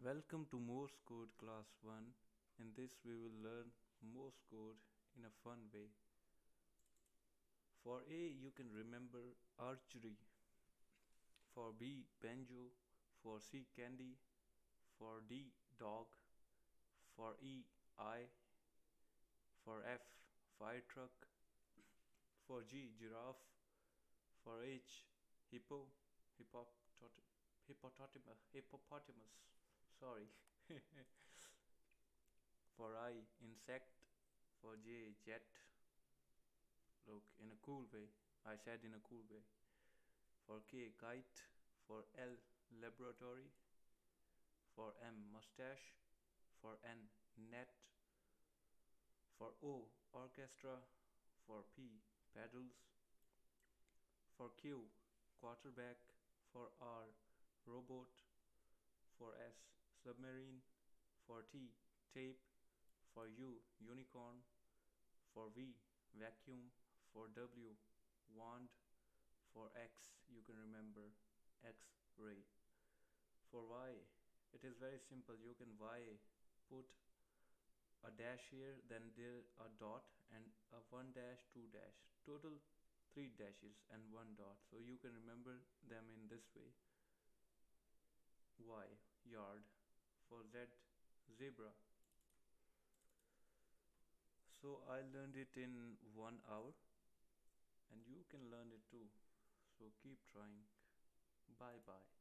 Welcome to Morse Code Class 1. In this we will learn Morse code in a fun way. For A you can remember archery, for B banjo, for C candy, for D dog, for E eye, for F fire truck, for G giraffe, for H hippo, hippopotamus, sorry. For I insect, for J jet, look in a cool way, I said in a cool way. For K kite, for L laboratory, for M mustache, for N net, for O orchestra, for P pedals, for Q quarterback, for R robot, for S submarine, for T tape, for U unicorn, for V vacuum, for W wand, for X you can remember X-ray. For Y it is very simple, you can Y put a dash here, then there a dot and a one dash, two dash, total three dashes and one dot, so you can remember them in this way. Y yard, for Z zebra. So I learned it in 1 hour and you can learn it too, so keep trying. Bye bye.